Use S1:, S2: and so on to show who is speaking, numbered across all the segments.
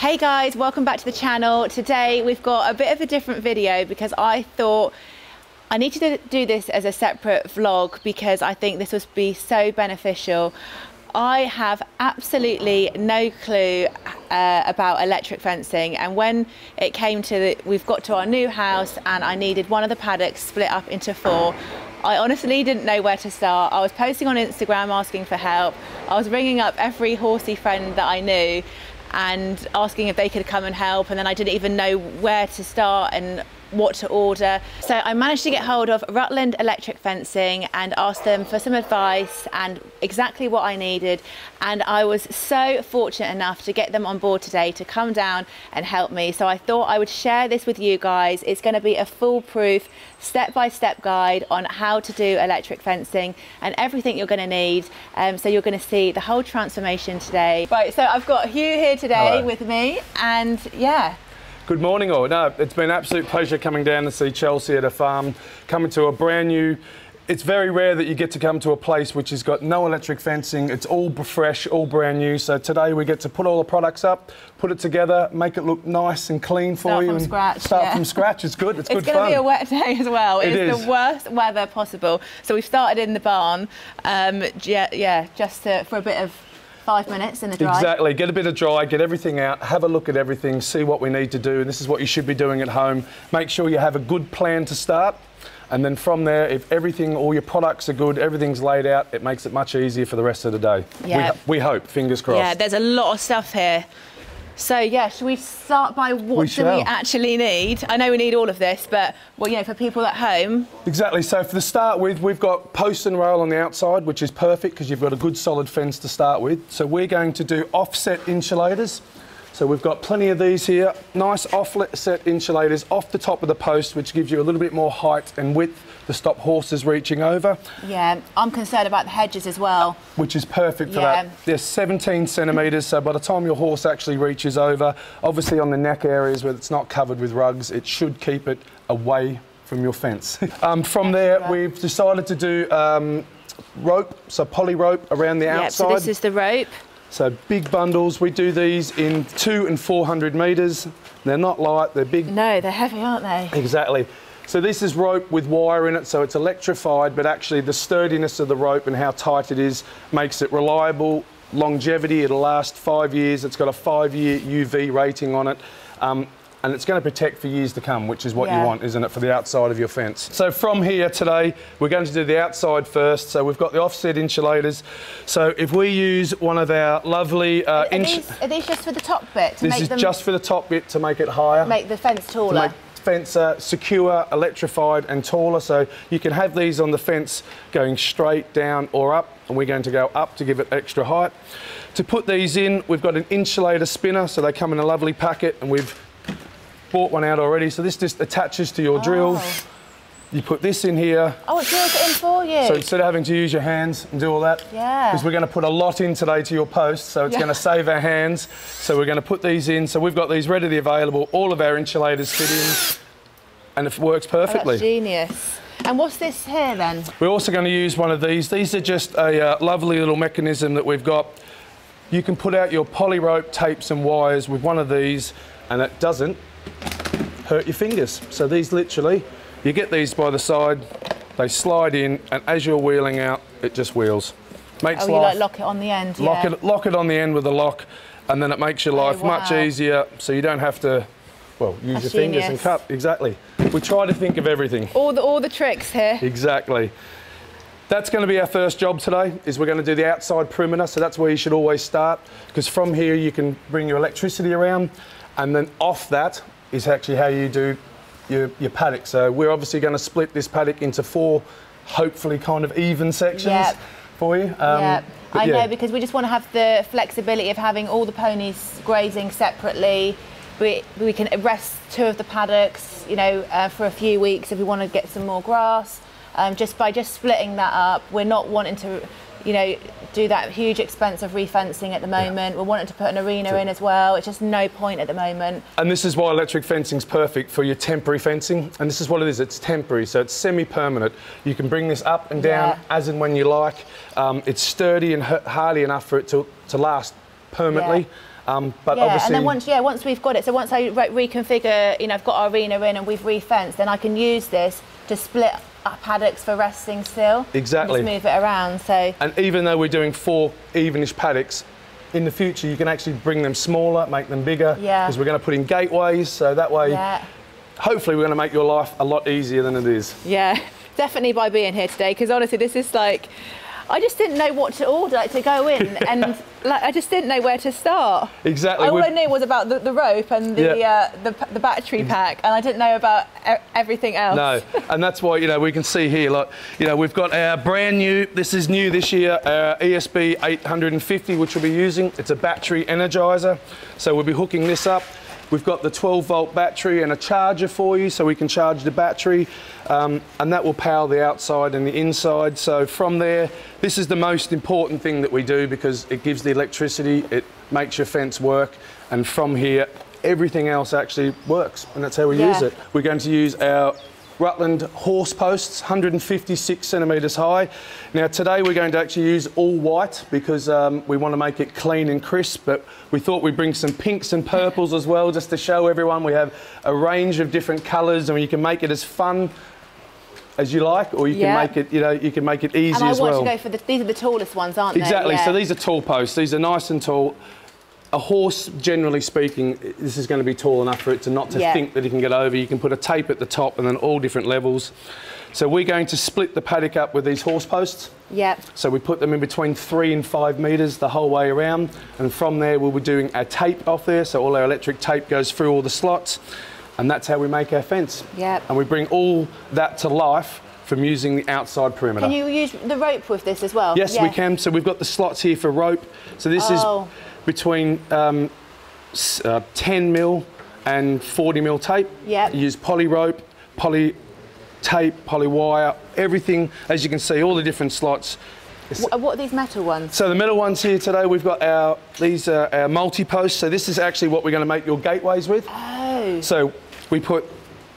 S1: Hey guys, welcome back to the channel. Today we've got a bit of a different video because I thought I need to do this as a separate vlog because I think this would be so beneficial. I have absolutely no clue about electric fencing, and when it came to we've got to our new house and I needed one of the paddocks split up into 4, I honestly didn't know where to start. I was posting on Instagram asking for help. I was ringing up every horsey friend that I knew and asking if they could come and help, and then I didn't even know where to start and what to order. So I managed to get hold of Rutland Electric Fencing and asked them for some advice and exactly what I needed, and I was so fortunate enough to get them on board today to come down and help me. So I thought I would share this with you guys. It's going to be a foolproof step-by-step guide on how to do electric fencing and everything you're going to need. So you're going to see the whole transformation today. Right, so I've got Hugh here today with me, and yeah.
S2: Good morning all. No, it's been an absolute pleasure coming down to see Chelsea at a farm, coming to a brand new, it's very rare that you get to come to a place which has got no electric fencing. It's all fresh, all brand new. So today we get to put all the products up, put it together, make it look nice and clean for you. Start from scratch. It's good. It's good fun.
S1: It's going to be a wet day as well.
S2: It
S1: is
S2: the
S1: worst weather possible. So we've started in the barn, just for a bit of 5 minutes in the dry.
S2: Exactly. Get a bit of dry, get everything out, have a look at everything, see what we need to do. And this is what you should be doing at home. Make sure you have a good plan to start. And then from there, if everything, all your products are good, everything's laid out, it makes it much easier for the rest of the day.
S1: Yeah.
S2: We hope, fingers crossed.
S1: Yeah, there's a lot of stuff here. So yeah, should we start by what do we actually need? I know we need all of this, but well, you know, for people at home.
S2: Exactly. So for the start with, we've got post and rail on the outside, which is perfect because you've got a good solid fence to start with. So we're going to do offset insulators. So we've got plenty of these here, nice offset insulators off the top of the post, which gives you a little bit more height and width to stop horses reaching over.
S1: Yeah, I'm concerned about the hedges as well.
S2: Which is perfect for that. They're 17 centimetres, so by the time your horse actually reaches over, obviously on the neck areas where it's not covered with rugs, it should keep it away from your fence. From there, we've decided to do rope, so poly rope around the outside.
S1: So this is the rope.
S2: So big bundles, we do these in 200 and 400 metres. They're not light, they're big.
S1: No, they're heavy, aren't they?
S2: Exactly. So this is rope with wire in it, so it's electrified, but actually the sturdiness of the rope and how tight it is makes it reliable. Longevity, it'll last 5 years. It's got a 5-year UV rating on it. And it's going to protect for years to come, which is what you want, isn't it, for the outside of your fence. So from here today, we're going to do the outside first. So we've got the offset insulators. So if we use one of our lovely...
S1: Are these just for the top bit?
S2: This is just for the top bit to make it higher.
S1: Make the fence taller.
S2: To make the fence secure, electrified and taller. So you can have these on the fence going straight down or up, and we're going to go up to give it extra height. To put these in, we've got an insulator spinner, so they come in a lovely packet, and we've bought one out already. So this just attaches to your drill. You put this in here.
S1: Oh, it drills it in for you.
S2: So instead of having to use your hands and do all that, because we're going to put a lot in today to your post, so it's going to save our hands. So we're going to put these in. So we've got these readily available. All of our insulators fit in, and it works perfectly.
S1: Oh, that's genius. And what's this here then?
S2: We're also going to use one of these. These are just a lovely little mechanism that we've got. You can put out your poly rope, tapes and wires with one of these, and it doesn't hurt your fingers. So these literally, you get these by the side, they slide in, and as you're wheeling out, it just wheels. Makes life,
S1: you like lock it on the end?
S2: Lock it on the end with a lock, and then it makes your life much easier, so you don't have to, well, use your fingers and cut. Exactly. We try to think of everything.
S1: All the tricks here.
S2: Exactly. That's going to be our first job today, is we're going to do the outside perimeter, so that's where you should always start, because from here you can bring your electricity around, and then off that is actually how you do your paddock. So we're obviously going to split this paddock into 4, hopefully kind of even sections for you.
S1: I know, because we just want to have the flexibility of having all the ponies grazing separately. We can rest 2 of the paddocks, you know, for a few weeks if we want to get some more grass. Just by splitting that up, we're not wanting to, you know, do that huge expense of refencing at the moment. We're wanting to put an arena in as well. It's just no point at the moment.
S2: And this is why electric fencing is perfect for your temporary fencing. And this is what it is. It's temporary, so it's semi-permanent. You can bring this up and down as and when you like. It's sturdy and hardy enough for it to last permanently. But
S1: yeah,
S2: obviously,
S1: and then once we've got it, so once I reconfigure, you know, I've got our arena in and we've re-fenced, then I can use this to split up paddocks for resting still.
S2: Exactly.
S1: And just move it around. So.
S2: And even though we're doing 4 evenish paddocks, in the future you can actually bring them smaller, make them bigger.
S1: Yeah.
S2: Because we're going to put in gateways, so that way, hopefully we're going to make your life a lot easier than it is.
S1: Yeah, definitely by being here today, because honestly, this is like, I just didn't know what to order, like to go in, and like I just didn't know where to start.
S2: Exactly.
S1: All I knew was about the rope and the battery pack, and I didn't know about everything else.
S2: No, and that's why, you know, we can see here, like, you know, we've got our brand new, this is new this year, our ESB 850, which we'll be using. It's a battery energizer, so we'll be hooking this up. We've got the 12-volt battery and a charger for you, so we can charge the battery, and that will power the outside and the inside. So from there, this is the most important thing that we do, because it gives the electricity, it makes your fence work, and from here, everything else actually works, and that's how we use it. We're going to use our Rutland horse posts, 156 centimetres high. Now today we're going to actually use all white, because we want to make it clean and crisp, but we thought we'd bring some pinks and purples as well, just to show everyone we have a range of different colours, and you can make it as fun as you like, or you can make it, you know, you can make it easy as well.
S1: And I want to go for these are the tallest ones, aren't they?
S2: Exactly, so these are tall posts, these are nice and tall. A horse, generally speaking, this is going to be tall enough for it to not to think that he can get over. You can put a tape at the top and then all different levels. So we're going to split the paddock up with these horse posts.
S1: Yep.
S2: So we put them in between 3 and 5 metres the whole way around, and from there we'll be doing our tape off there, so all our electric tape goes through all the slots, and that's how we make our fence.
S1: Yep.
S2: And we bring all that to life from using the outside perimeter.
S1: Can you use the rope with this as well?
S2: Yes, we can. So we've got the slots here for rope. So this is between 10 mil and 40 mil tape.
S1: Yep.
S2: You use poly rope, poly tape, poly wire, everything. As you can see, all the different slots.
S1: What are these metal ones?
S2: So the metal ones here today, we've got these are our multi-posts. So this is actually what we're going to make your gateways with.
S1: Oh.
S2: So we put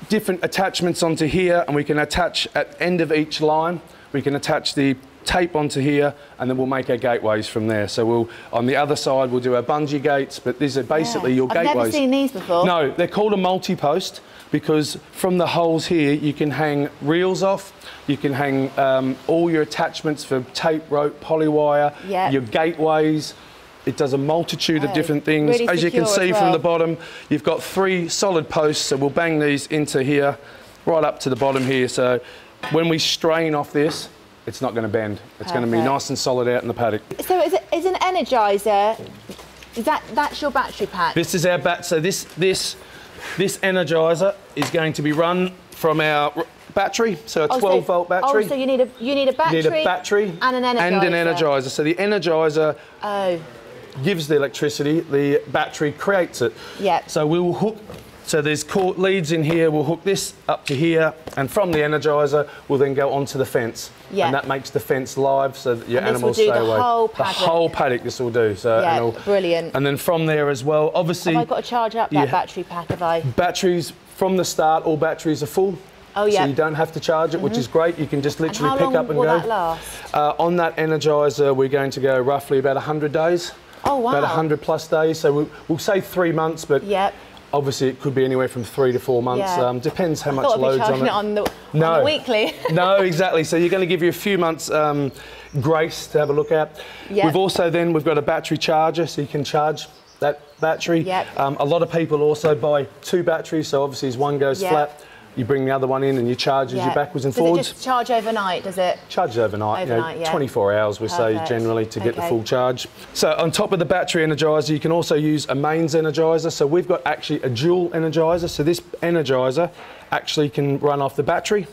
S2: different attachments onto here, and we can attach at the end of each line. We can attach the tape onto here, and then we'll make our gateways from there. So we'll, on the other side, we'll do our bungee gates, but these are basically your gateways.
S1: I've never seen these before.
S2: No, they're called a multi-post, because from the holes here, you can hang reels off, you can hang all your attachments for tape, rope, poly wire, your gateways. It does a multitude of different things.
S1: Really
S2: as you can see from the bottom, you've got 3 solid posts, so we'll bang these into here, right up to the bottom here. So when we strain off this, it's not going to bend. It's going to be nice and solid out in the paddock.
S1: So is an energizer, that's your battery pack?
S2: This is our so this energizer is going to be run from our battery, so a 12-volt battery.
S1: Oh, so you need a battery.
S2: You need a battery
S1: and an energizer.
S2: And an energizer. So the energizer gives the electricity, the battery creates it.
S1: Yeah.
S2: So we will hook. So there's leads in here, we'll hook this up to here, and from the energizer, we'll then go onto the fence. Yeah. And that makes the fence live, so that your animals stay away. The whole paddock this will do. So,
S1: brilliant.
S2: And then from there as well, obviously...
S1: Have I got to charge up that battery pack, have I?
S2: Batteries, from the start, all batteries are full.
S1: Oh, yeah.
S2: So you don't have to charge it, which is great. You can just literally pick up and go.
S1: How long will that last?
S2: On that energizer, we're going to go roughly about 100 days.
S1: Oh, wow.
S2: About 100 plus days. So we'll say 3 months, but... Obviously, it could be anywhere from 3 to 4 months. Depends how much load's on it.
S1: On the weekly.
S2: No, exactly. So you're going to give you a few months grace to have a look at. We've got a battery charger, so you can charge that battery. A lot of people also buy 2 batteries, so obviously as one goes flat, you bring the other one in and you charge as you backwards and forwards.
S1: Does it just charge overnight, does it?
S2: Charges overnight, 24 hours we say generally to get the full charge. So on top of the battery energizer, you can also use a mains energizer. So we've got actually a dual energizer. So this energizer actually can run off the battery.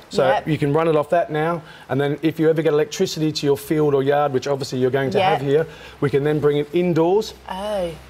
S2: So you can run it off that now, and then if you ever get electricity to your field or yard, which obviously you're going to have here, we can then bring it indoors,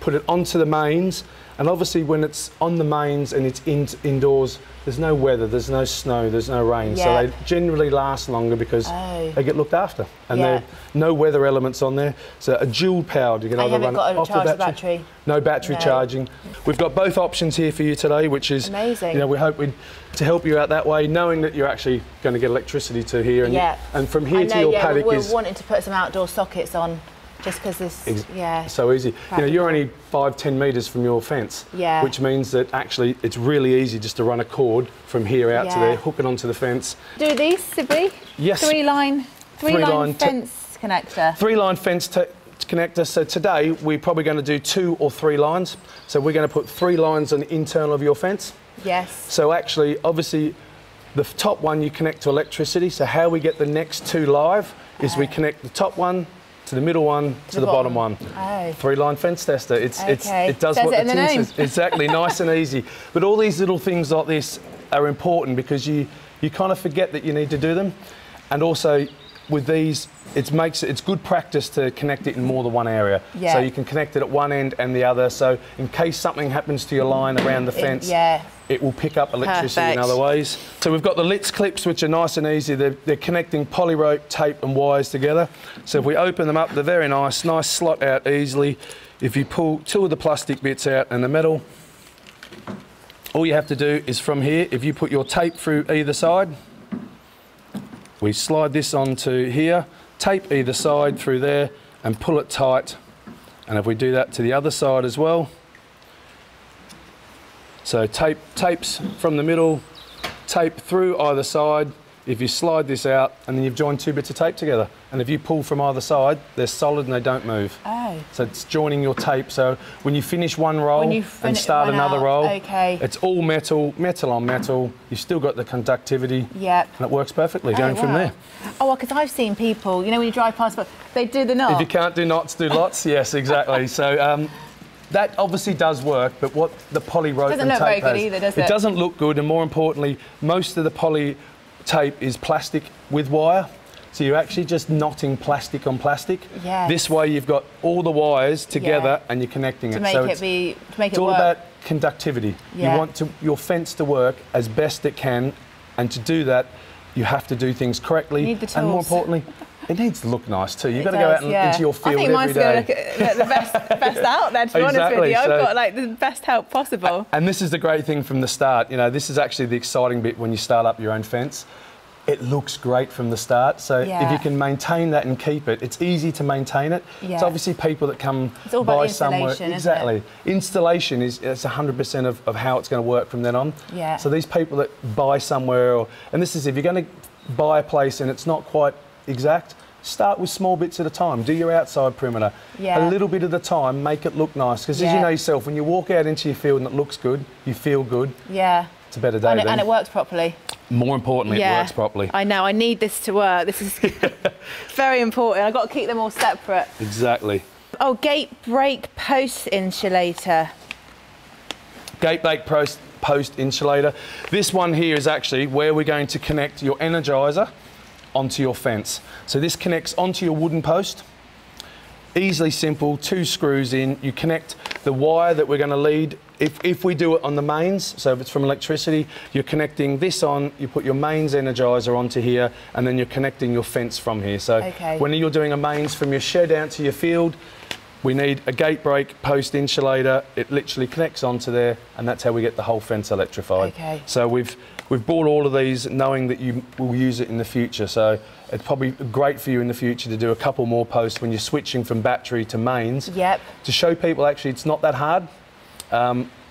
S2: put it onto the mains, and obviously when it's on the mains and it's indoors, there's no weather, there's no snow, there's no rain, so they generally last longer because they get looked after, and there are no weather elements on there. So a dual powered, you can either run it off the battery. No battery charging. We've got both options here for you today, which is amazing. You know, we hope to help you out that way, knowing that you're actually going to get electricity to here, and, and from here to your paddock
S1: we're wanting to put some outdoor sockets on Just because this, yeah.
S2: So easy. You know, you're only 5-10 metres from your fence.
S1: Yeah.
S2: Which means that actually it's really easy just to run a cord from here out to there, hook it onto the fence.
S1: Do these, Sibley?
S2: Yes.
S1: Three line fence connector.
S2: 3-line fence connector. So today we're probably going to do 2 or 3 lines. So we're going to put 3 lines on the internal of your fence.
S1: Yes.
S2: So actually, obviously, the top one you connect to electricity. So how we get the next 2 live is we connect the top one to the middle one to the bottom one. Oh. 3-line fence tester. It does what the tin says. Exactly, nice and easy. But all these little things like this are important because you kind of forget that you need to do them, and also with these, it's good practice to connect it in more than one area. Yeah. So you can connect it at one end and the other. So in case something happens to your line around the fence, it will pick up electricity in other ways. So we've got the LEMIEUX clips, which are nice and easy. They're connecting poly rope, tape and wires together. So if we open them up, they're very nice slot out easily. If you pull 2 of the plastic bits out and the metal, all you have to do is from here, if you put your tape through either side, we slide this onto here, tape either side through there and pull it tight. And if we do that to the other side as well, so tapes from the middle, tape through either side. If you slide this out and then you've joined 2 bits of tape together. And if you pull from either side, they're solid and they don't move. Oh. So it's joining your tape. So when you finish one roll and start another roll, it's all metal on metal. You've still got the conductivity. Yep. And it works perfectly going from there.
S1: Oh, well, because I've seen people, you know, when you drive past, but they do the knots.
S2: If you can't do knots, do lots. Yes, exactly. So that obviously does work, but what the poly rope and tape
S1: doesn't look very good either, does it?
S2: It doesn't look good, and more importantly, most of the poly tape is plastic with wire. So you're actually just knotting plastic on plastic. Yes. This way you've got all the wires together and you're connecting it.
S1: It's
S2: all about conductivity. You want your fence to work as best it can, and to do that, you have to do things correctly.
S1: You need the tools.
S2: And more importantly, it needs to look nice too. You've got to go out into your field every day.
S1: I think mine's going to look the best out there, to be honest with you. I've got like the best help possible.
S2: And this is the great thing from the start. You know, this is actually the exciting bit when you start up your own fence. It looks great from the start. So if you can maintain that and keep it, it's easy to maintain it. It's obviously people that come by somewhere. Exactly. Installation is 100% of how it's going to work from then on. Yeah. So these people that buy somewhere, and this is if you're going to buy a place and it's not quite exact, start with small bits at a time. Do your outside perimeter. A little bit at a time, make it look nice. Because as you know yourself, when you walk out into your field and it looks good, you feel good. Yeah. It's a better day then.
S1: And it works properly.
S2: More importantly, it works properly.
S1: I know, I need this to work. This is very important. I've got to keep them all separate.
S2: Exactly.
S1: Oh, gate break post insulator.
S2: Gate break post insulator. This one here is actually where we're going to connect your energizer onto your fence. So this connects onto your wooden post. Easily simple, 2 screws in. You connect the wire that we're going to lead. If we do it on the mains, so if it's from electricity, you're connecting this on, you put your mains energizer onto here, and then you're connecting your fence from here. So when you're doing a mains from your shed out to your field, we need a gate break post insulator. It literally connects onto there, and that's how we get the whole fence electrified. So we've bought all of these knowing that you will use it in the future. So it's probably great for you in the future to do a couple more posts when you're switching from battery to mains. To show people actually it's not that hard.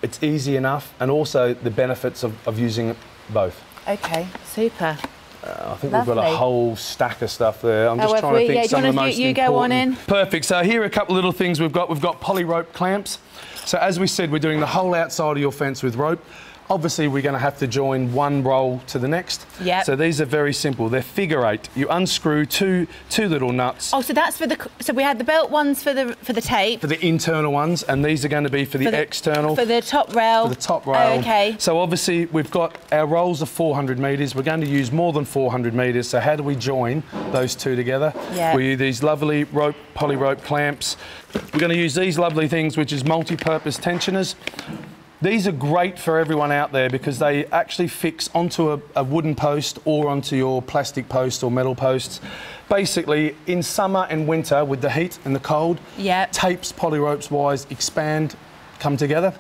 S2: It's easy enough, and also the benefits of using both. Okay, super. I think we've got a whole stack of stuff there. I'm just trying to think some of the most important. You go on in. Perfect. So here are a couple of little things we've got. We've got poly rope clamps. So as we said, we're doing the whole outside of your fence with rope. Obviously, we're going to have to join one roll to the next. So these are very simple. They're figure 8. You unscrew two little nuts. Oh, so that's for the. So we had the belt ones for the tape. For the internal ones, and these are going to be for the external. For the top rail. For the top rail. Oh, okay. So obviously, we've got our rolls of 400 metres. We're going to use more than 400 metres. So how do we join those two together? We use these lovely poly rope clamps. We're going to use these lovely things, which is multi-purpose tensioners. These are great for everyone out there because they actually fix onto a wooden post or onto your plastic post or metal posts. Basically, in summer and winter with the heat and the cold, tapes, poly ropes, wires expand, come together.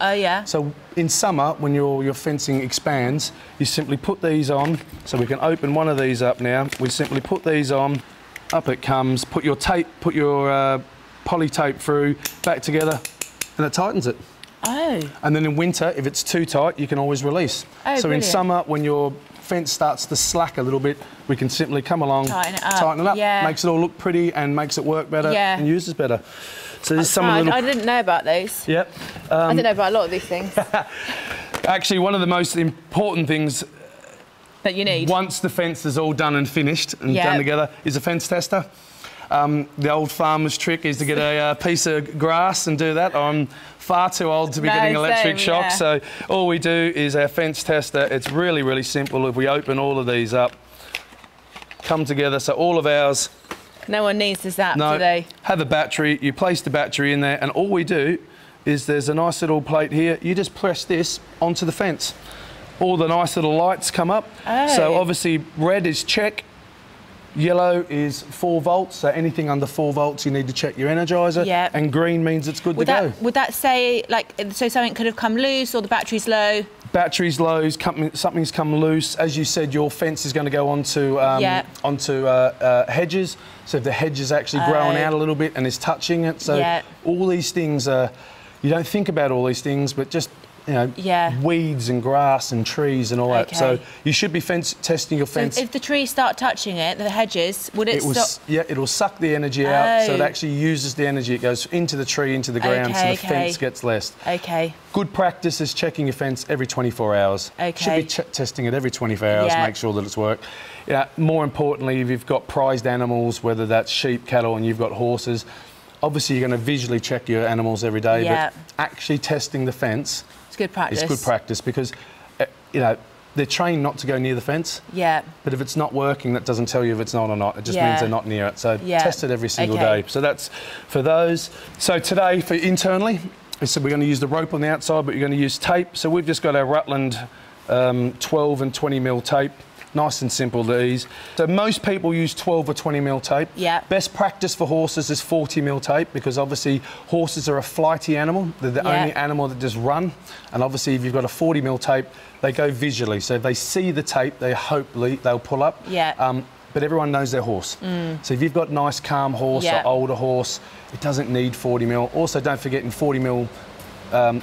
S2: So in summer, when your fencing expands, you simply put these on. So we can open one of these up now. We simply put these on, up it comes, put your tape, put your poly tape through, back together, and it tightens it.
S1: Oh.
S2: And then in winter, if it's too tight, you can always release.
S1: Oh,
S2: so
S1: brilliant.
S2: in summer, when your fence starts to slack a little bit, we can simply come along, tighten it up, makes it all look pretty and makes it work better and uses better. So there's some little...
S1: I didn't know about those.
S2: Yep.
S1: I didn't know about a lot of these things.
S2: Actually, one of the most important things
S1: that you need
S2: once the fence is all done and finished and done together is a fence tester. The old farmer's trick is to get a piece of grass and do that. I'm far too old to be getting electric shock, so all we do is our fence tester. It's really, really simple. If we open all of these up, come together, so all of ours...
S1: No one needs this app, do they?
S2: Have a battery, you place the battery in there, and all we do is there's a nice little plate here. You just press this onto the fence. All the nice little lights come up. Oh. So obviously red is check, yellow is 4 volts, so anything under 4 volts you need to check your energizer, and green means it's good to go.
S1: Would that say, like, so something could have come loose or the battery's low? Battery's low,
S2: something's come loose. As you said, your fence is going to go onto hedges, so if the hedge is actually growing out a little bit and is touching it, so all these things are, you don't think about all these things, but just, you know, weeds and grass and trees and all that. So you should be testing your fence.
S1: So if the trees start touching it, the hedges, would it stop?
S2: Yeah, it'll suck the energy out, so it actually uses the energy. It goes into the tree, into the ground, so the fence gets less. Good practice is checking your fence every 24 hours. Should be testing it every 24 hours, make sure that it's worked. More importantly, if you've got prized animals, whether that's sheep, cattle, and you've got horses, obviously you're going to visually check your animals every day, but actually testing the fence...
S1: It's good practice.
S2: It's good practice because, you know, they're trained not to go near the fence. But if it's not working, that doesn't tell you if it's not or not. It just means they're not near it. So test it every single day. So that's for those. So today, for internally, so we're going to use the rope on the outside, but you're going to use tape. So we've just got our Rutland 12 and 20 mil tape. Nice and simple to ease. So most people use 12 or 20 mil tape. Best practice for horses is 40 mil tape because obviously horses are a flighty animal. They're the only animal that just run. And obviously if you've got a 40 mil tape, they go visually. So if they see the tape, hopefully they'll pull up. But everyone knows their horse. So if you've got nice calm horse or older horse, it doesn't need 40 mil. Also don't forget in 40 mil,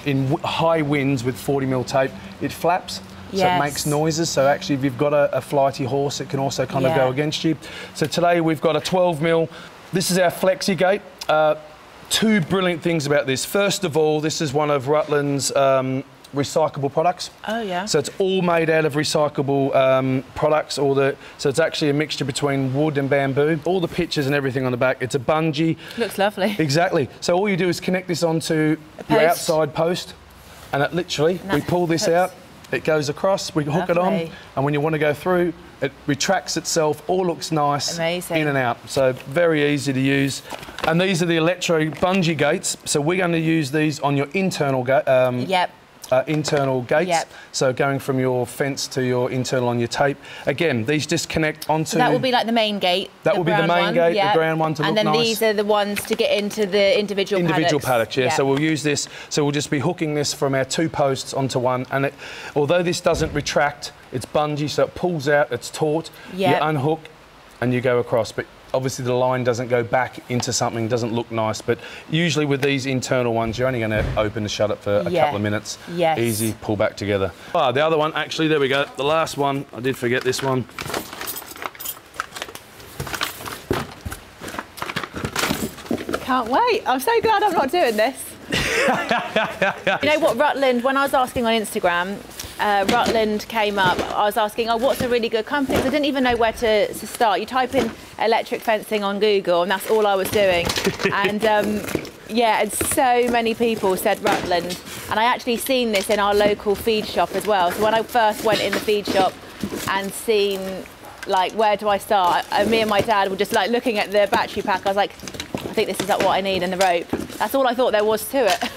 S2: in high winds with 40 mil tape, it flaps. So it makes noises, so actually if you've got a flighty horse, it can also kind of go against you. So today we've got a 12 mil. This is our flexi gate. 2 brilliant things about this. First of all, this is one of Rutland's recyclable products. So it's all made out of recyclable products. So it's actually a mixture between wood and bamboo. All the pictures and everything on the back. It's a bungee.
S1: Looks lovely.
S2: Exactly. So all you do is connect this onto your outside post, and it literally, we pull this out. It goes across, we hook it on, and when you want to go through, it retracts itself, all looks nice, in and out. So very easy to use. And these are the electro bungee gates. So we're going to use these on your internal internal gates. So going from your fence to your internal on your tape. Again, these just connect onto...
S1: So that will be like the main gate.
S2: That will be the main gate, the ground one to look nice.
S1: And then these are the ones to get into the individual
S2: paddocks. So we'll use this. So we'll just be hooking this from our 2 posts onto one. And although this doesn't retract, it's bungee, so it pulls out, it's taut. You unhook and you go across. But obviously the line doesn't go back into something, doesn't look nice, but usually with these internal ones, you're only going to open and shut it for a couple of minutes. Easy, pull back together. The other one, actually, there we go. The last one, I did forget this one.
S1: Can't wait. I'm so glad I'm not doing this. You know what, Rutland, when I was asking on Instagram, Rutland came up. I was asking, what's a really good company? I didn't even know where to start. You type in electric fencing on Google, and that's all I was doing. And and so many people said Rutland. And I actually seen this in our local feed shop as well. So when I first went in the feed shop and seen, like, where do I start? Me and my dad were just like looking at the battery pack. I was like, I think this is what I need, and the rope. That's all I thought there was to it.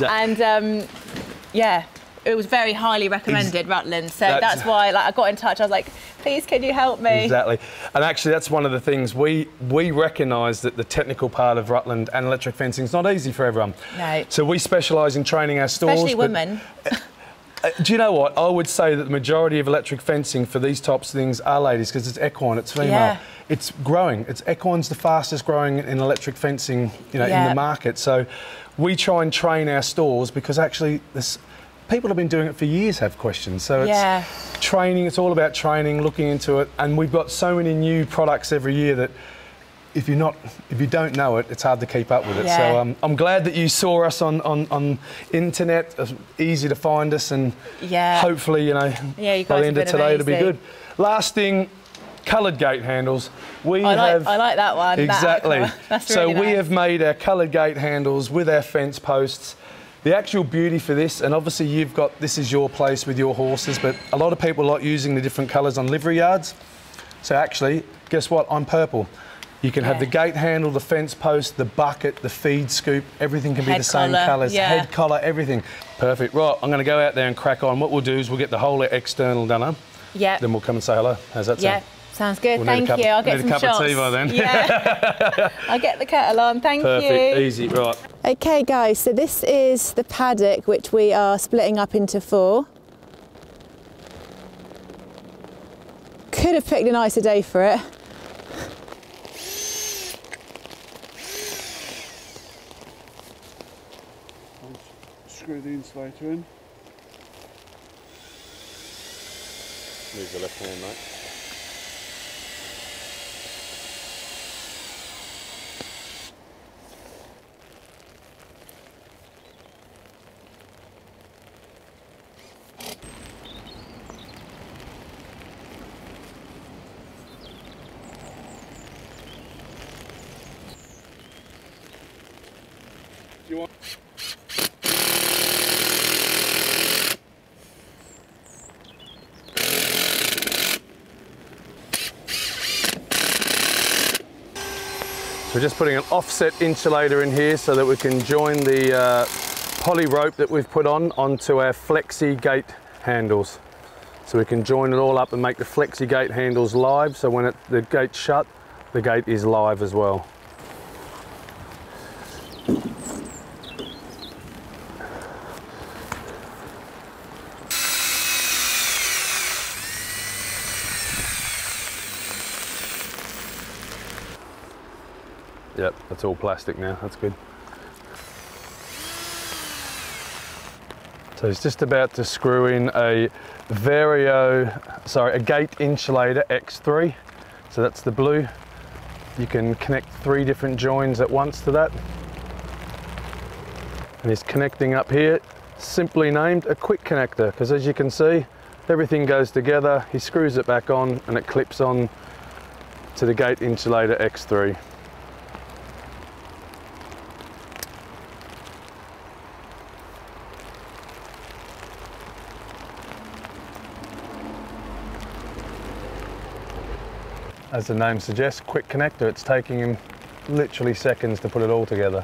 S1: And it was very highly recommended, Rutland. So that's why, like, I got in touch. I was like, please, can you help me?
S2: Exactly. And actually, that's one of the things we recognise that the technical part of Rutland and electric fencing is not easy for everyone.
S1: No.
S2: So we specialise in training our stores.
S1: Especially women.
S2: Do you know what? I would say that the majority of electric fencing for these types of things are ladies because it's equine, it's female. it's growing. Equine's the fastest growing in electric fencing, in the market. So we try and train our stores because actually people have been doing it for years, have questions. So it's training, it's all about training, looking into it. And we've got so many new products every year that if you don't know it, it's hard to keep up with it. So I'm glad that you saw us on internet. It's easy to find us, and hopefully, you guys by the end of today, it'll be good. Last thing, coloured gate handles. I
S1: like that one.
S2: Exactly.
S1: That's
S2: so
S1: really
S2: we
S1: nice.
S2: have made our coloured gate handles with our fence posts. The actual beauty for this, and obviously this is your place with your horses, but a lot of people like using the different colours on livery yards. So actually, guess what? I'm purple. You can have the gate handle, the fence post, the bucket, the feed scoop, everything can be the same colours, head collar, everything. Perfect. Right, I'm going to go out there and crack on. What we'll do is we'll get the whole external done up. Yeah. Then we'll come and say hello. How's that sound?
S1: Yeah, sounds good. Thank you. I'll get some shots.
S2: Need a cup of tea by then.
S1: Yeah. I'll get the kettle on. Thank you.
S2: Perfect. Easy. Right.
S1: Okay, guys, so this is the paddock which we are splitting up into 4. Could have picked a nicer day for it.
S3: Screw the insulator in.
S2: Move the left hand, mate.
S3: Do you want?
S2: We're just putting an offset insulator in here so that we can join the poly rope that we've put onto our flexi gate handles. So we can join it all up and make the flexi gate handles live, so when the gate's shut, the gate is live as well. Yep, that's all plastic now, that's good. So he's just about to screw in a gate insulator X3. So that's the blue. You can connect 3 different joins at once to that. And he's connecting up here, simply named a quick connector, because as you can see, everything goes together. He screws it back on and it clips on to the gate insulator X3. As the name suggests, quick connector. It's taking him literally seconds to put it all together.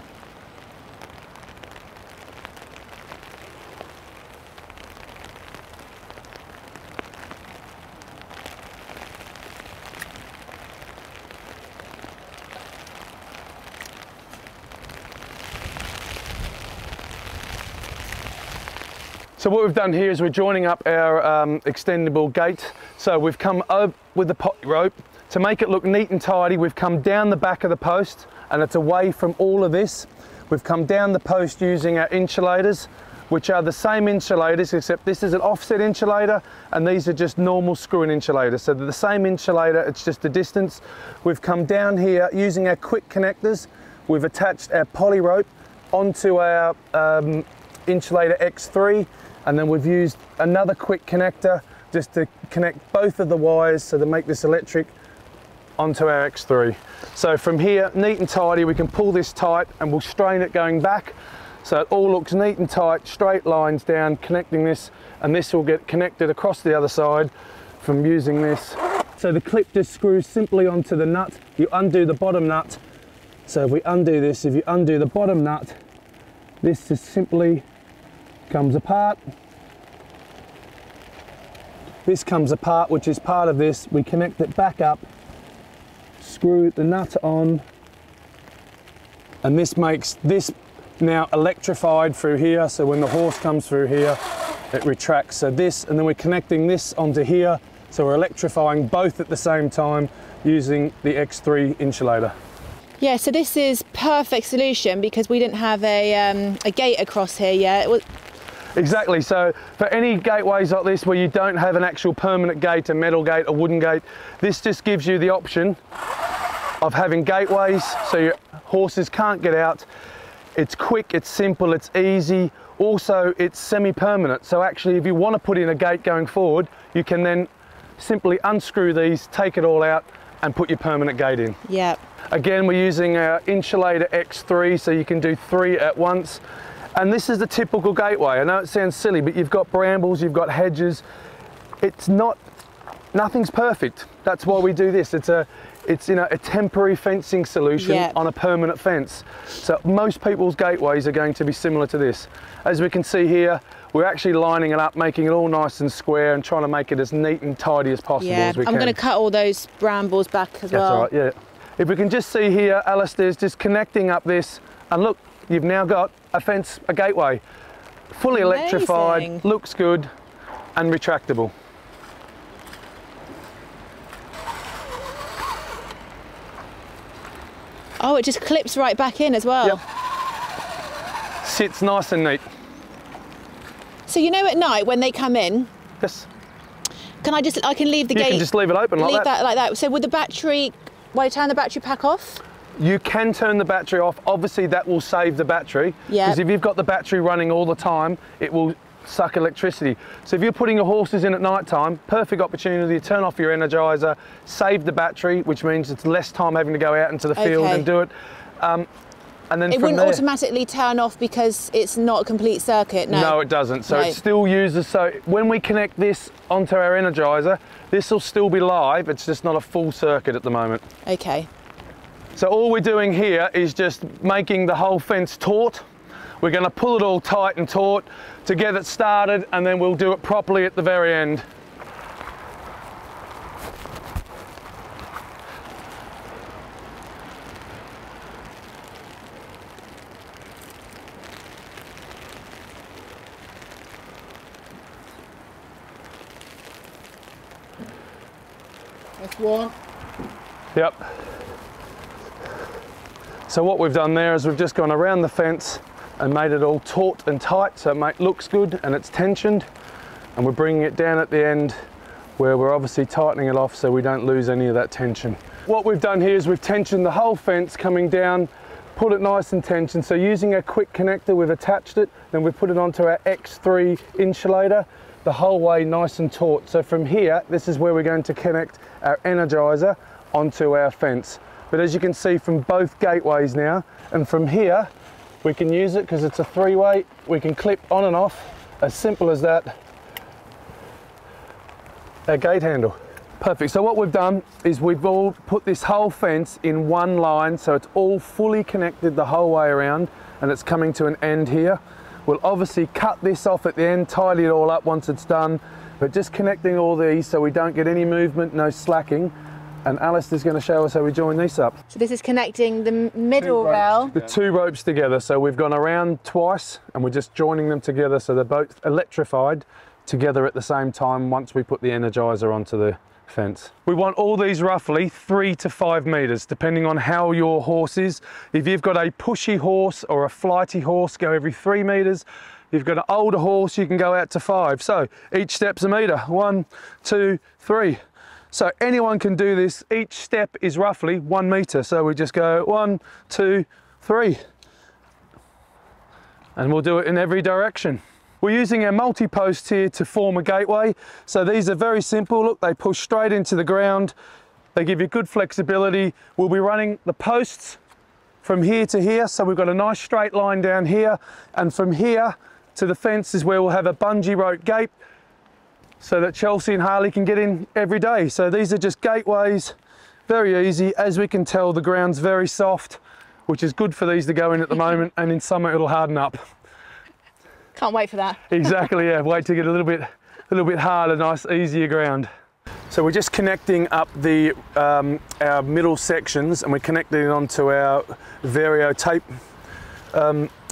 S2: So what we've done here is we're joining up our extendable gate. So we've come up with the poly rope. To make it look neat and tidy, we've come down the back of the post, and it's away from all of this. We've come down the post using our insulators, which are the same insulators, except this is an offset insulator and these are just normal screw-in insulators. So they're the same insulator, it's just the distance. We've come down here using our quick connectors. We've attached our poly rope onto our insulator X3, and then we've used another quick connector just to connect both of the wires so to make this electric onto our X3. So from here, neat and tidy, we can pull this tight and we'll strain it going back. So it all looks neat and tight, straight lines down, connecting this, and this will get connected across the other side from using this. So the clip just screws simply onto the nut. You undo the bottom nut. So if we undo this, if you undo the bottom nut, this just simply comes apart. This comes apart, which is part of this. We connect it back up, screw the nut on, and this makes this now electrified through here. So when the horse comes through here, it retracts. So this, and then we're connecting this onto here. So we're electrifying both at the same time using the X3 insulator.
S1: Yeah, so this is perfect solution because we didn't have a gate across here yet.
S2: Exactly, so for any gateways like this where you don't have an actual permanent gate, a metal gate, a wooden gate, this just gives you the option of having gateways so your horses can't get out. It's quick, it's simple, it's easy. Also, it's semi-permanent. So actually, if you want to put in a gate going forward, you can then simply unscrew these, take it all out, and put your permanent gate in.
S1: Yeah.
S2: Again, we're using our insulator X3, so you can do 3 at once. And this is the typical gateway. I know it sounds silly, but you've got brambles, you've got hedges. Nothing's perfect. That's why we do this. It's a temporary fencing solution on a permanent fence. So most people's gateways are going to be similar to this. As we can see here, we're actually lining it up, making it all nice and square and trying to make it as neat and tidy as possible as we can.
S1: I'm going to cut all those brambles back as well.
S2: That's all right, yeah. If we can just see here, Alistair's just connecting up this, and look, you've now got a fence, a gateway, fully electrified, looks good, and retractable.
S1: Oh, it just clips right back in as well.
S2: Yep. Sits nice and neat.
S1: So you know at night when they come in,
S2: yes.
S1: I can leave the gate.
S2: You can just leave it open like that.
S1: Like that. So would the battery, will I turn the battery pack off?
S2: You can turn the battery off. Obviously that will save the battery. Yeah. Because if you've got the battery running all the time, it will suck electricity. So if you're putting your horses in at night time, perfect opportunity to turn off your energizer, save the battery, which means it's less time having to go out into the field and do it. And then
S1: it wouldn't automatically turn off because it's not a complete circuit, no?
S2: No, it doesn't. So it still uses, so when we connect this onto our energizer, this will still be live, it's just not a full circuit at the moment.
S1: Okay.
S2: So all we're doing here is just making the whole fence taut. We're going to pull it all tight and taut to get it started, and then we'll do it properly at the very end.
S3: That's one.
S2: Yep. So what we've done there is we've just gone around the fence and made it all taut and tight so it looks good and it's tensioned, and we're bringing it down at the end where we're obviously tightening it off so we don't lose any of that tension. What we've done here is we've tensioned the whole fence coming down, put it nice and tensioned. So using a quick connector, we've attached it, then we've put it onto our X3 insulator the whole way nice and taut. So from here, this is where we're going to connect our energizer onto our fence. But as you can see from both gateways now, and from here, we can use it because it's a 3-way, we can clip on and off, as simple as that, our gate handle. Perfect, so what we've done is we've all put this whole fence in one line, so it's all fully connected the whole way around, and it's coming to an end here. We'll obviously cut this off at the end, tidy it all up once it's done, but just connecting all these so we don't get any movement, no slacking. And Alistair's going to show us how we join these up.
S1: So this is connecting the middle rail.
S2: The 2 ropes together. So we've gone around twice and we're just joining them together so they're both electrified together at the same time once we put the energizer onto the fence. We want all these roughly 3 to 5 meters, depending on how your horse is. If you've got a pushy horse or a flighty horse, go every 3 meters. If you've got an older horse, you can go out to 5. So each step's a meter. 1, 2, 3. So anyone can do this. Each step is roughly 1 meter. So we just go 1, 2, 3. And we'll do it in every direction. We're using our multi-posts here to form a gateway. So these are very simple. Look, they push straight into the ground. They give you good flexibility. We'll be running the posts from here to here. So we've got a nice straight line down here. And from here to the fence is where we'll have a bungee rope gate, so that Chelsea and Harley can get in every day. So these are just gateways, very easy. As we can tell, the ground's very soft, which is good for these to go in at the moment, and in summer it'll harden up.
S1: Can't wait for that.
S2: Exactly, yeah, wait to get a little bit harder, nice, easier ground. So we're just connecting up the our middle sections, and we're connecting it onto our Vario tape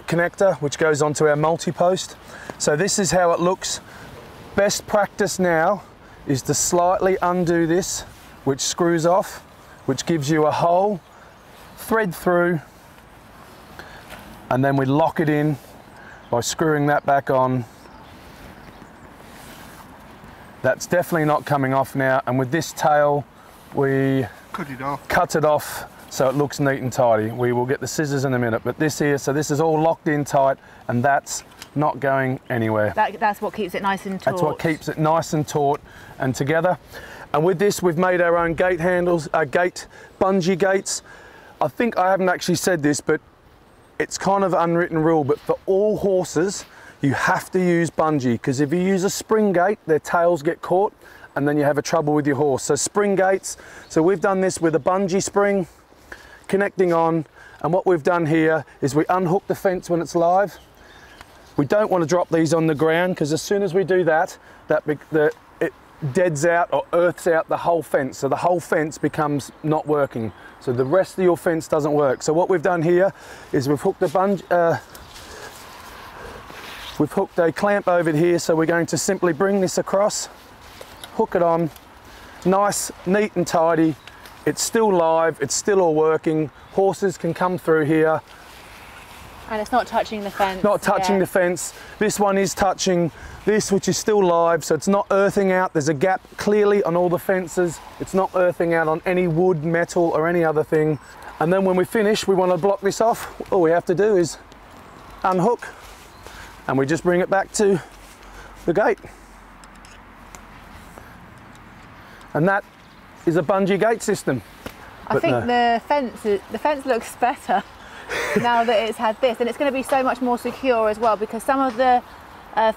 S2: connector, which goes onto our multi-post. So this is how it looks. Best practice now is to slightly undo this, which screws off, which gives you a hole, thread through, and then we lock it in by screwing that back on. That's definitely not coming off now, and with this tail we cut it off so it looks neat and tidy. We will get the scissors in a minute, but this here, so this is all locked in tight, and that's not going anywhere.
S1: That's what keeps it nice and taut.
S2: That's what keeps it nice and taut and together. And with this, we've made our own gate handles, bungee gates. I think I haven't actually said this, but it's kind of unwritten rule, but for all horses, you have to use bungee, because if you use a spring gate, their tails get caught and then you have a trouble with your horse. So spring gates, so we've done this with a bungee spring connecting on, and what we've done here is we unhook the fence when it's live. We don't want to drop these on the ground, because as soon as we do that, it deads out or earths out the whole fence, so the whole fence becomes not working. So the rest of your fence doesn't work. So what we've done here is we've hooked we've hooked a clamp over here, so we're going to simply bring this across, hook it on, nice, neat and tidy. It's still live, it's still all working. Horses can come through here.
S1: And it's not touching the fence.
S2: Not touching the fence. This one is touching this, which is still live, so it's not earthing out. There's a gap clearly on all the fences. It's not earthing out on any wood, metal, or any other thing. And then when we finish, we want to block this off. All we have to do is unhook, and we just bring it back to the gate. And that is a bungee gate system.
S1: I think the fence looks better now that it's had this, and it's going to be so much more secure as well, because some of the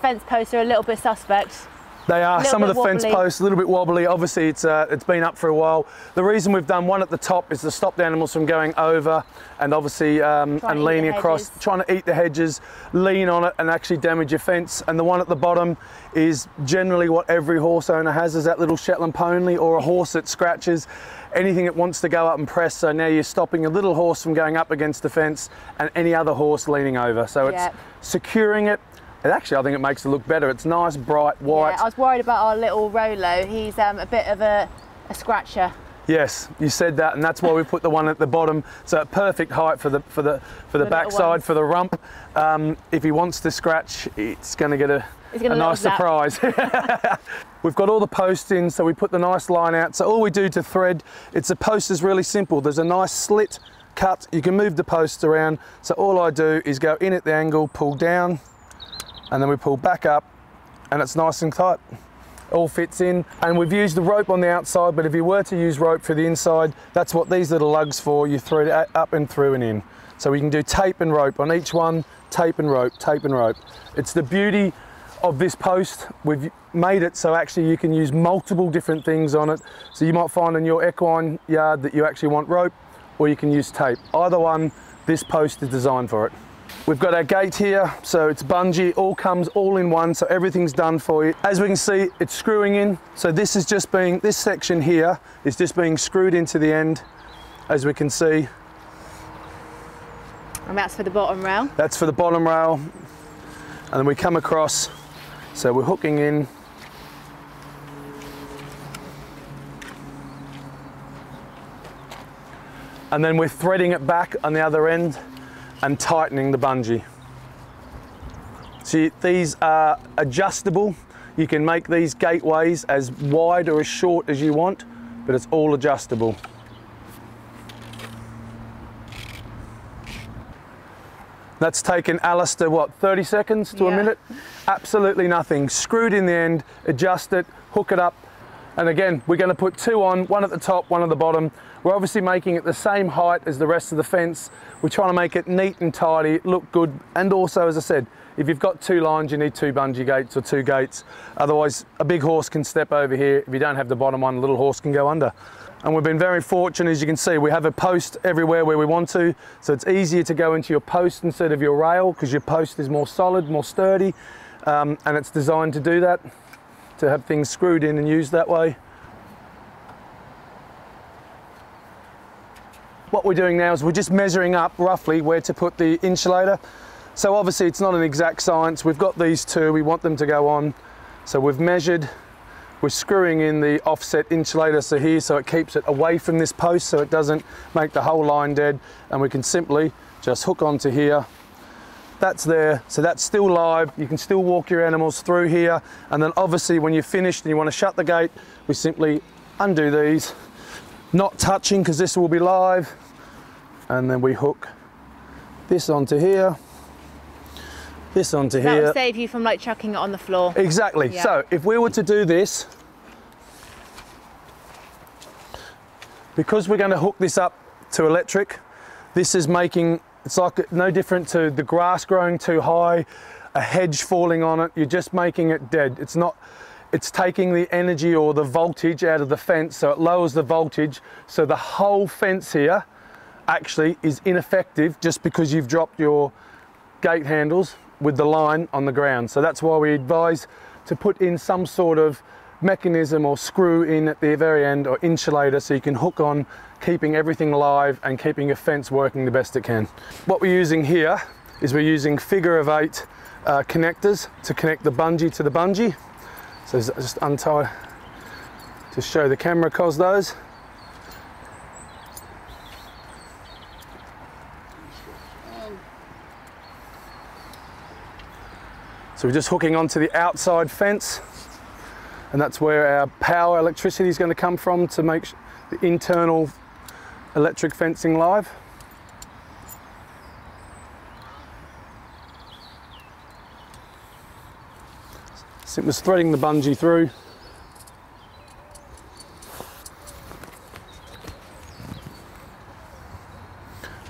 S1: fence posts are a little bit suspect.
S2: They are. Some of the fence posts a little bit wobbly. Obviously it's been up for a while. The reason we've done one at the top is to stop the animals from going over and obviously and leaning across, trying to eat the hedges, lean on it and actually damage your fence. And the one at the bottom is generally what every horse owner has, is that little Shetland pony or a horse that scratches, anything that wants to go up and press. So now you're stopping a little horse from going up against the fence and any other horse leaning over. So it's securing it. And actually, I think it makes it look better. It's nice, bright, white. Yeah,
S1: I was worried about our little Rolo. He's a bit of a scratcher.
S2: Yes, you said that, and that's why we put the one at the bottom. So at perfect height for the backside, for the rump. If he wants to scratch, it's going to get a nice surprise. We've got all the posts in, so we put the nice line out. So all we do to thread, the post is really simple. There's a nice slit cut. You can move the posts around. So all I do is go in at the angle, pull down, and then we pull back up, and it's nice and tight. All fits in, and we've used the rope on the outside, but if you were to use rope for the inside, that's what these little lugs for. You thread it up and through and in. So we can do tape and rope on each one, tape and rope, tape and rope. It's the beauty of this post. We've made it so actually you can use multiple different things on it. So you might find in your equine yard that you actually want rope, or you can use tape. Either one, this post is designed for it. We've got our gate here, so it's bungee, all comes all in one, so everything's done for you. As we can see, it's screwing in. So this section here is just being screwed into the end, as we can see.
S1: And that's for the bottom rail?
S2: That's for the bottom rail. And then we come across, so we're hooking in. And then we're threading it back on the other end and tightening the bungee. See, these are adjustable. You can make these gateways as wide or as short as you want, but it's all adjustable. That's taken Alistair, what, 30 seconds to a minute? Absolutely nothing. Screwed in the end, adjust it, hook it up. And again, we're going to put two on, one at the top, one at the bottom. We're obviously making it the same height as the rest of the fence. We're trying to make it neat and tidy, look good. And also, as I said, if you've got two lines, you need two bungee gates or two gates. Otherwise, a big horse can step over here. If you don't have the bottom one, a little horse can go under. And we've been very fortunate, as you can see, we have a post everywhere where we want to. So it's easier to go into your post instead of your rail, because your post is more solid, more sturdy. And it's designed to do that, to have things screwed in and used that way. What we're doing now is we're just measuring up roughly where to put the insulator. So obviously it's not an exact science. We've got these two, we want them to go on. So we've measured we're screwing in the offset insulator so here, so it keeps it away from this post so it doesn't make the whole line dead, and we can simply just hook onto here. That's there, so that's still live. You can still walk your animals through here, and then obviously when you're finished and you want to shut the gate, we simply undo these, not touching because this will be live, and then we hook this onto here, this onto here.
S1: That will save you from like chucking it on the floor.
S2: Exactly.
S1: Yeah.
S2: So if we were to do this, because we're going to hook this up to electric, this is making, it's like no different to the grass growing too high, a hedge falling on it, you're just making it dead. It's not, it's taking the energy or the voltage out of the fence, so it lowers the voltage, so the whole fence here actually is ineffective just because you've dropped your gate handles with the line on the ground. So that's why we advise to put in some sort of mechanism or screw in at the very end or insulator so you can hook on, keeping everything live and keeping your fence working the best it can. What we're using here is we're using figure of 8 connectors to connect the bungee to the bungee. So just untie to show the camera cos those. So we're just hooking onto the outside fence, and that's where our power electricity is going to come from to make the internal electric fencing live. So it was threading the bungee through.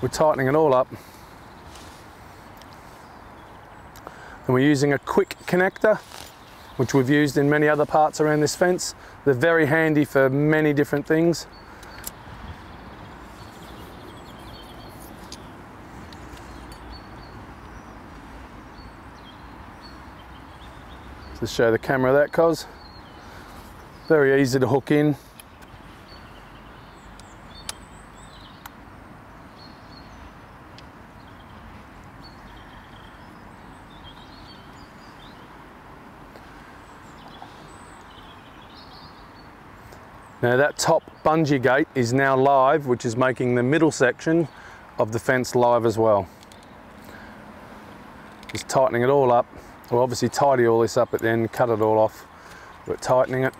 S2: We're tightening it all up. And we're using a quick connector, which we've used in many other parts around this fence. They're very handy for many different things. To show the camera that, cos. Very easy to hook in. Now that top bungee gate is now live, which is making the middle section of the fence live as well. Just tightening it all up. We'll obviously tidy all this up at the end, cut it all off. We're tightening it.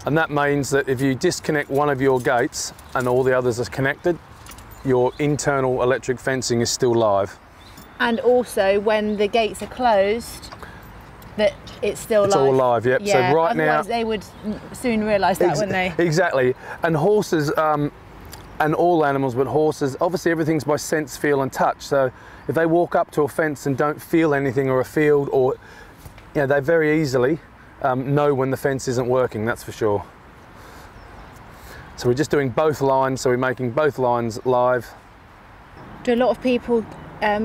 S2: And that means that if you disconnect one of your gates and all the others are connected, your internal electric fencing is still live.
S1: And also when the gates are closed, that it's still live.
S2: It's all live, yep.
S1: Yeah,
S2: so right now,
S1: otherwise they would soon realise that, wouldn't they?
S2: Exactly. And horses, and all animals, but horses, obviously everything's by sense, feel and touch. So if they walk up to a fence and don't feel anything, or a field, or, you know, they very easily know when the fence isn't working, that's for sure. So we're just doing both lines, so we're making both lines live.
S1: Do a lot of people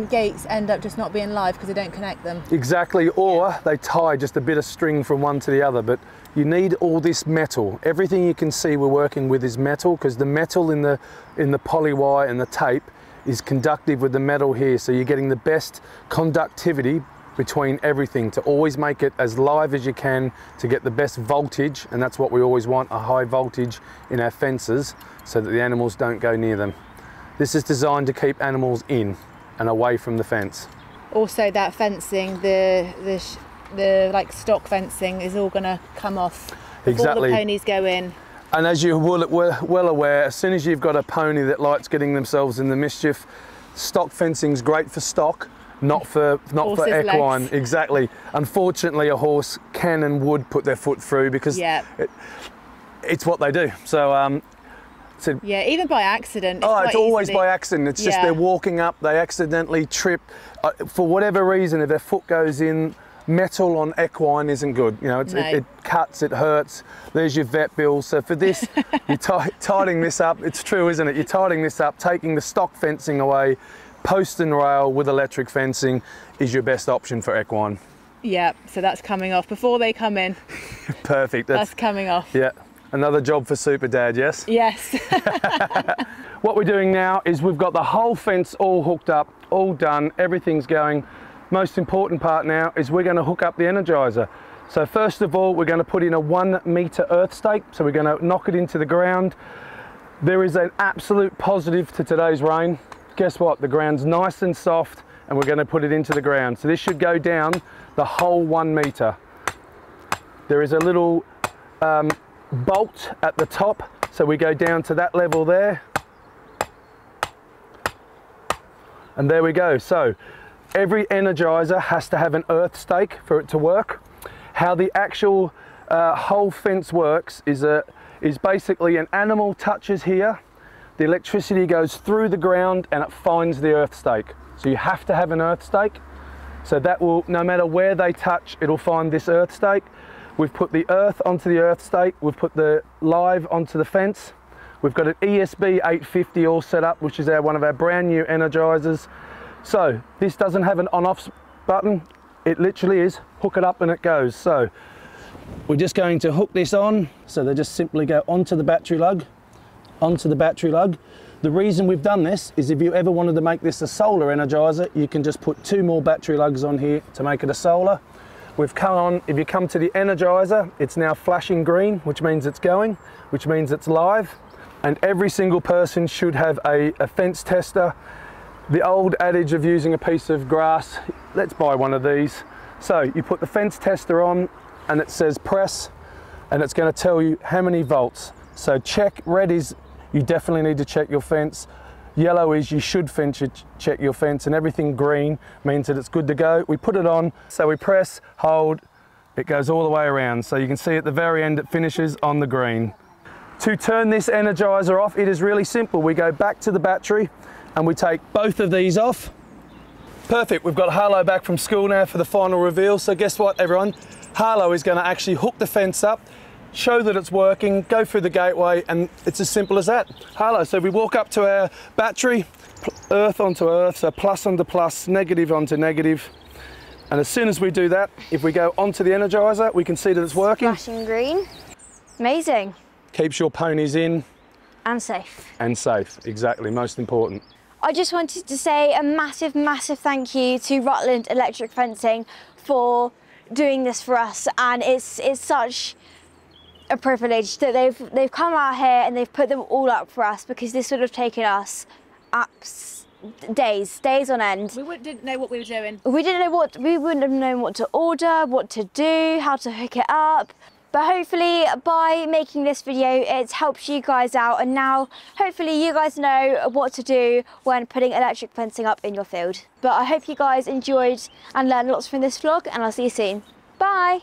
S1: gates end up just not being live because they don't connect them?
S2: Exactly, or they tie just a bit of string from one to the other, but you need all this metal. Everything you can see we're working with is metal, because the metal in the poly wire and the tape is conductive with the metal here, so you're getting the best conductivity between everything to always make it as live as you can to get the best voltage, and that's what we always want, a high voltage in our fences so that the animals don't go near them. This is designed to keep animals in and away from the fence. Also
S1: that fencing, the like stock fencing is all going to come off before the ponies go in.
S2: And as you're well aware, as soon as you've got a pony that likes getting themselves in the mischief, stock fencing's great for stock, not for equine. Legs. Exactly. Unfortunately, a horse can and would put their foot through because it's what they do. So so,
S1: yeah, even by accident.
S2: It's always by accident. It's just they're walking up, they accidentally trip. For whatever reason, if their foot goes in, metal on equine isn't good. You know, it cuts, it hurts. There's your vet bill. So for this, you're tidying this up. It's true, isn't it? You're tidying this up, taking the stock fencing away. Post and rail with electric fencing is your best option for equine.
S1: Yeah, so that's coming off before they come in.
S2: Perfect.
S1: That's coming off.
S2: Yeah. Another job for Super Dad, yes?
S1: Yes.
S2: What we're doing now is we've got the whole fence all hooked up, all done, everything's going most important part now is we're going to hook up the energizer. So first of all, we're going to put in a 1 meter earth stake. So we're going to knock it into the ground. There is an absolute positive to today's rain. Guess what? The ground's nice and soft, and we're going to put it into the ground. So this should go down the whole 1 meter. There is a little bolt at the top, so we go down to that level there. And there we go. So every energizer has to have an earth stake for it to work. How the actual whole fence works is basically an animal touches here, the electricity goes through the ground and it finds the earth stake. So you have to have an earth stake. So that will, no matter where they touch, it'll find this earth stake. We've put the earth onto the earth stake. We've put the live onto the fence. We've got an ESB 850 all set up, which is one of our brand new energizers. So this doesn't have an on-off button. It literally is hook it up and it goes. So we're just going to hook this on. So they just simply go onto the battery lug, onto the battery lug. The reason we've done this is if you ever wanted to make this a solar energizer, you can just put 2 more battery lugs on here to make it a solar. We've come on, if you come to the energizer, it's now flashing green, which means it's going, which means it's live. And every single person should have a fence tester. The old adage of using a piece of grass, let's buy one of these. So you put the fence tester on and it says press, and it's going to tell you how many volts. So check, red is you definitely need to check your fence. Yellow is you should check your fence, and everything green means that it's good to go. We put it on, so we press, hold, it goes all the way around. So you can see at the very end it finishes on the green. To turn this energizer off, it is really simple. We go back to the battery and we take both of these off. Perfect, we've got Harlow back from school now for the final reveal. So guess what, everyone? Harlow is going to actually hook the fence up, show that it's working, go through the gateway, and it's as simple as that. Harlow, so we walk up to our battery, earth onto earth, so plus onto plus, negative onto negative. And as soon as we do that, if we go onto the energizer, we can see that it's working.
S4: Flashing green. Amazing.
S2: Keeps your ponies in.
S4: And safe.
S2: And safe, exactly, most important.
S4: I just wanted to say a massive, massive thank you to Rutland Electric Fencing for doing this for us, and it's such a privilege that they've come out here and they've put them all up for us, because this would have taken us days on end.
S1: We didn't know what we were doing.
S4: We wouldn't have known what to order, what to do, how to hook it up. But hopefully by making this video, it helps you guys out, and now hopefully you guys know what to do when putting electric fencing up in your field. But I hope you guys enjoyed and learned lots from this vlog, and I'll see you soon. Bye!